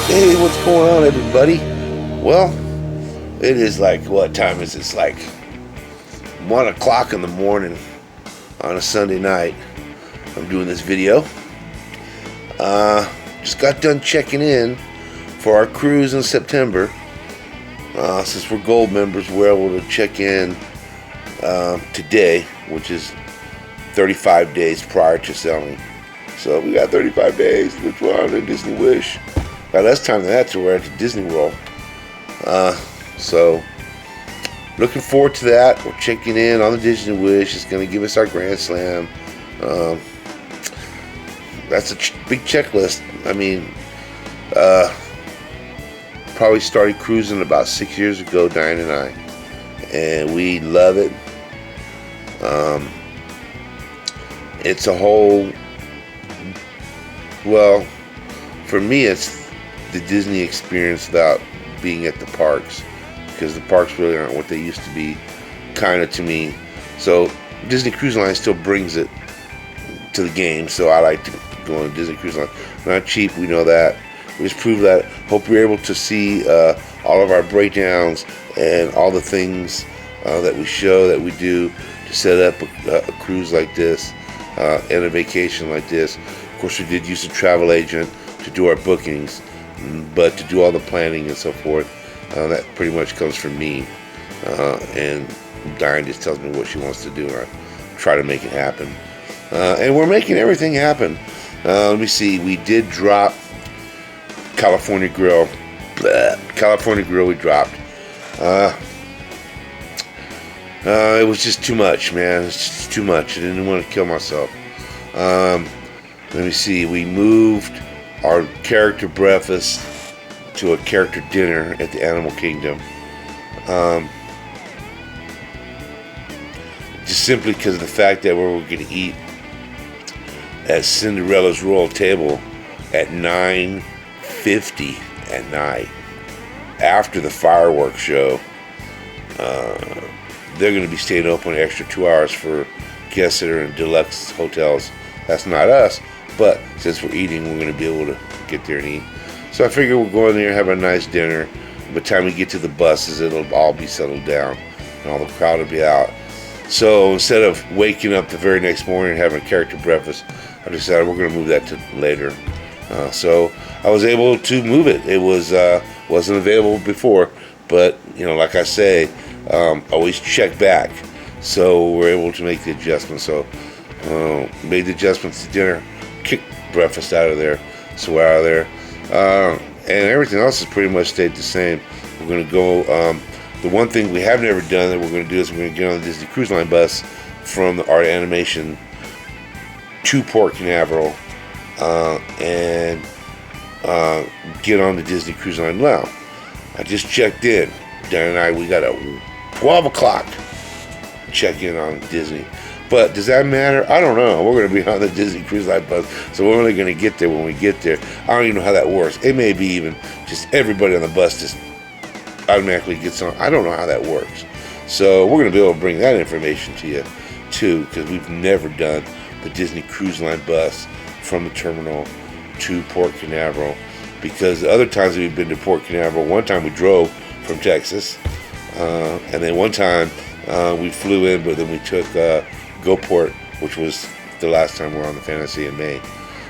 Hey, what's going on, everybody? Well, it is like, what time is it? It's like 1 o'clock in the morning on a Sunday night. I'm doing this video. Just got done checking in for our cruise in September. Since we're gold members, we're able to check in today, which is 35 days prior to sailing. So we got 35 days, which we're on a Disney Wish. Got less time than that, so we're at the Disney World. So looking forward to that. We're checking in on the Disney Wish. It's going to give us our Grand Slam. That's a big checklist. I mean, probably started cruising about 6 years ago, Diane and I, and we love it. It's a whole, well, for me, it's the Disney experience without being at the parks, because the parks really aren't what they used to be, kind of, to me. So Disney Cruise Line still brings it to the game, so I like to go on Disney Cruise Line. Not cheap, we know that. We just proved that. Hope you're able to see all of our breakdowns and all the things that we show, that we do to set up a cruise like this and a vacation like this. Of course, we did use a travel agent to do our bookings, but to do all the planning and so forth, that pretty much comes from me. And Diane just tells me what she wants to do, and I try to make it happen. And we're making everything happen. Let me see. We did drop California Grill. California Grill we dropped. It was just too much, man. It's just too much. I didn't want to kill myself. Let me see. We moved our character breakfast to a character dinner at the Animal Kingdom. Just simply because of the fact that we were going to eat at Cinderella's Royal Table at 9:50 at night after the fireworks show. They're going to be staying open an extra 2 hours for guests that are in deluxe hotels. That's not us, but since we're eating, we're going to be able to get there and eat. So I figure we'll go in there and have a nice dinner. By the time we get to the buses, it'll all be settled down and all the crowd will be out. So instead of waking up the very next morning and having a character breakfast, I decided we're going to move that to later. So I was able to move it. It wasn't available before, but like I say, always check back. So we're able to make the adjustment. So made the adjustments to dinner, kicked breakfast out of there. So we're out of there. And everything else has pretty much stayed the same. We're going to go, the one thing we have never done that we're going to do is we're going to get on the Disney Cruise Line bus from the Art of Animation to Port Canaveral and get on the Disney Cruise Line now. I just checked in. Dan and I, we got a 12 o'clock check-in on Disney. But does that matter? I don't know. We're going to be on the Disney Cruise Line bus, so we're only going to get there when we get there. I don't even know how that works. It may be even just everybody on the bus just automatically gets on. I don't know how that works. So we're going to be able to bring that information to you, too, because we've never done the Disney Cruise Line bus from the terminal to Port Canaveral. Because the other times that we've been to Port Canaveral, one time we drove from Texas, and then one time we flew in, but then we took GoPort, which was the last time we were on the Fantasy in May.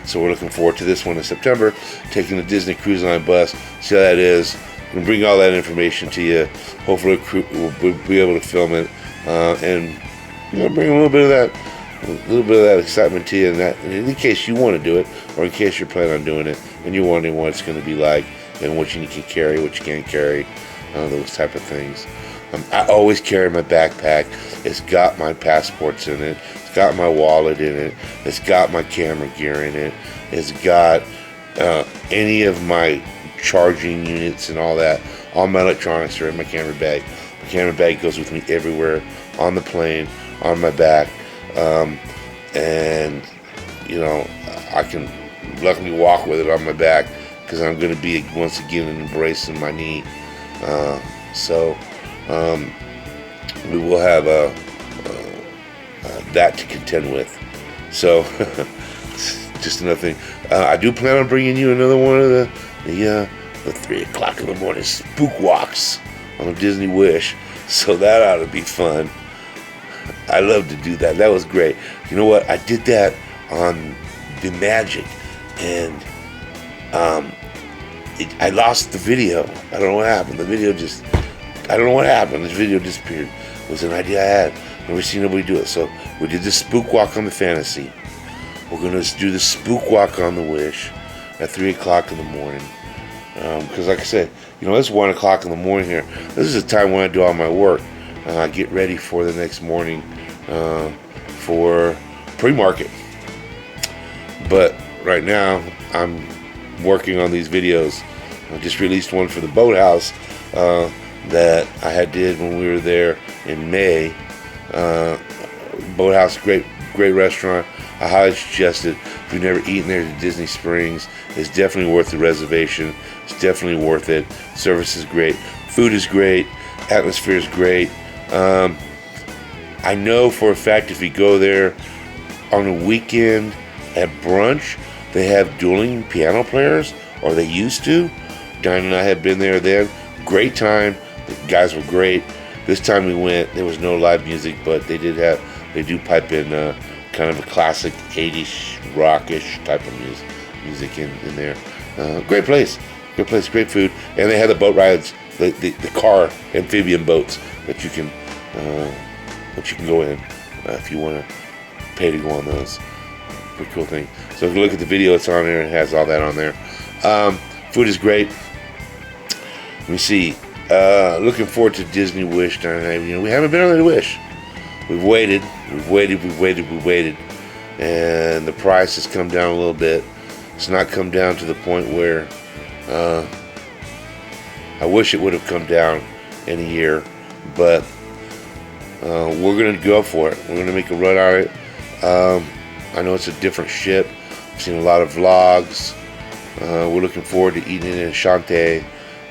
So we're looking forward to this one in September, taking the Disney Cruise Line bus, see how that is. We'll bring all that information to you. Hopefully we'll be able to film it and bring a little bit of that excitement to you, and that in case you want to do it, or in case you're planning on doing it and you're wondering what it's going to be like and what you can carry, what you can't carry, those type of things. I always carry my backpack. It's got my passports in it. It's got my wallet in it. It's got my camera gear in it. It's got any of my charging units and all that. All my electronics are in my camera bag. My camera bag goes with me everywhere, on the plane, on my back. And I can luckily walk with it on my back because I'm going to be once again embracing my knee. So we will have that to contend with. So just another thing. I do plan on bringing you another one of the 3 o'clock in the morning spook walks on the Disney Wish. So that ought to be fun. I love to do that. That was great. You know what? I did that on the Magic, and I lost the video. I don't know what happened. I don't know what happened. This video disappeared. It was an idea I had. Never seen nobody do it. So we did the spook walk on the Fantasy. We're going to do the spook walk on the Wish at 3 o'clock in the morning. Because like I said, it's 1 o'clock in the morning here. This is the time when I do all my work. Get ready for the next morning for pre-market. But right now, I'm working on these videos. I just released one for the Boathouse that I did when we were there in May. Boathouse, great restaurant. I highly suggest it. If you've never eaten there at Disney Springs, it's definitely worth the reservation. It's definitely worth it. Service is great. Food is great. Atmosphere is great. I know for a fact if you go there on a weekend at brunch, they have dueling piano players, or they used to. Diane and I had been there then. Great time. The guys were great. This time we went, there was no live music, but they do pipe in kind of a classic 80s rockish type of music in there. Great place, great food, and they had the boat rides, the car amphibian boats that you can go in if you want to pay to go on those. Pretty cool thing. So if you look at the video, it's on there. It has all that on there. Food is great. Let me see. Looking forward to Disney Wish. We haven't been on the Wish. We've waited, and the price has come down a little bit. It's not come down to the point where I wish it would have come down in a year, but we're going to go for it. We're going to make a run on it. I know it's a different ship. I've seen a lot of vlogs. We're looking forward to eating it in Shantae.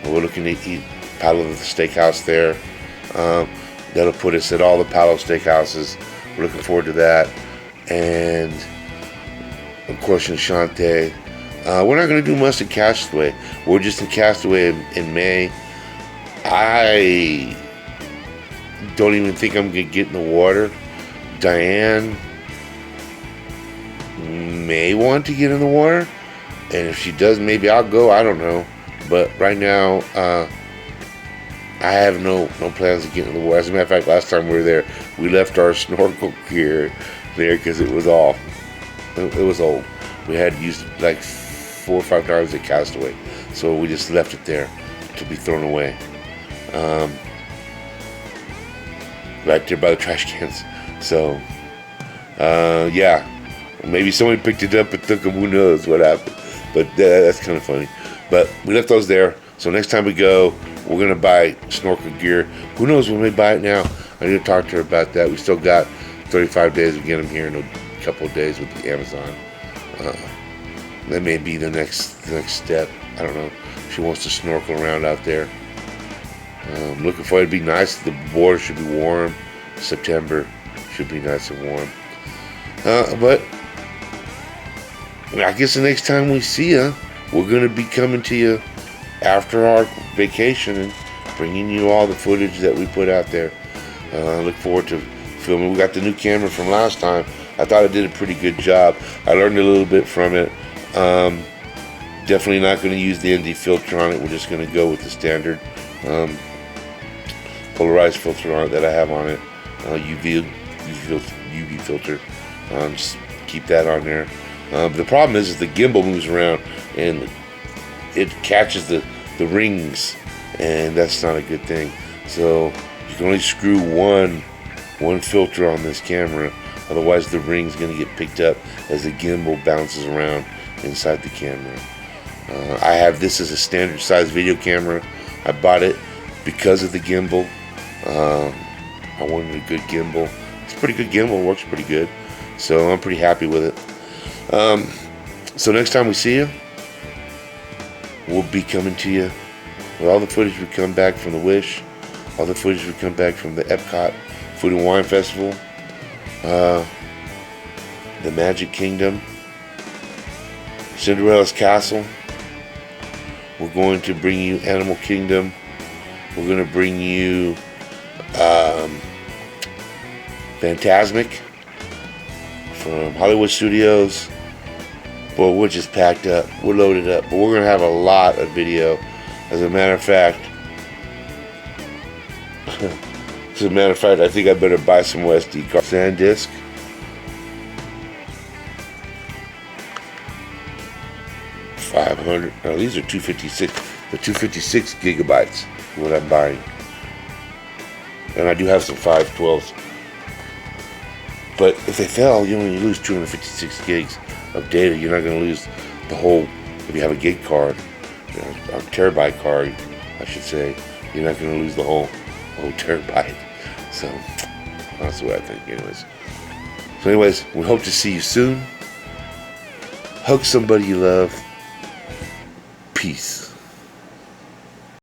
We're looking to eat Palo of the Steakhouse there. That'll put us at all the Palo Steakhouses. We're looking forward to that. And, of course, in Shantae. We're not going to do much in Castaway. We're just in Castaway in May. I don't even think I'm going to get in the water. Diane may want to get in the water. And if she does, maybe I'll go. I don't know. But right now, I have no plans to get in the water. As a matter of fact, last time we were there, we left our snorkel gear there because it was off. It was old. We had used it like 4 or 5 times at Castaway, so we just left it there to be thrown away. Right there by the trash cans. So, yeah, maybe somebody picked it up and took them. Who knows what happened? But that's kind of funny. But we left those there. So next time we go, we're going to buy snorkel gear. Who knows when we buy it now? I need to talk to her about that. We still got 35 days to get them here in a couple of days with the Amazon. That may be the next step. I don't know. She wants to snorkel around out there. Looking for it to be nice. The water should be warm. September should be nice and warm. But I guess the next time we see you, we're going to be coming to you after our vacation and bringing you all the footage that we put out there. Look forward to filming. We got the new camera from last time. I thought it did a pretty good job. I learned a little bit from it. Definitely not going to use the ND filter on it. We're just going to go with the standard polarized filter on it that I have on it. UV filter. Just keep that on there. The problem is the gimbal moves around and it catches the rings, and that's not a good thing. So you can only screw one filter on this camera, otherwise the ring's going to get picked up as the gimbal bounces around inside the camera. I have this as a standard size video camera. I bought it because of the gimbal. I wanted a good gimbal. It's a pretty good gimbal, works pretty good, so I'm pretty happy with it. So next time we see you, we'll be coming to you with all the footage we come back from the Wish, all the footage we come back from the Epcot Food and Wine Festival, the Magic Kingdom, Cinderella's Castle. We're going to bring you Animal Kingdom. We're going to bring you Fantasmic from Hollywood Studios. Boy, we're just packed up. We're loaded up. But we're going to have a lot of video. As a matter of fact, I think I better buy some SD card. SanDisk. $500. No, these are 256. The 256 gigabytes. What I'm buying. And I do have some 512s. But if they fail, you only lose 256 gigs of data. You're not going to lose the whole. If you have a gig card, a terabyte card, I should say, you're not going to lose the whole terabyte. So that's the way I think, anyways. So, anyways, we hope to see you soon. Hug somebody you love. Peace.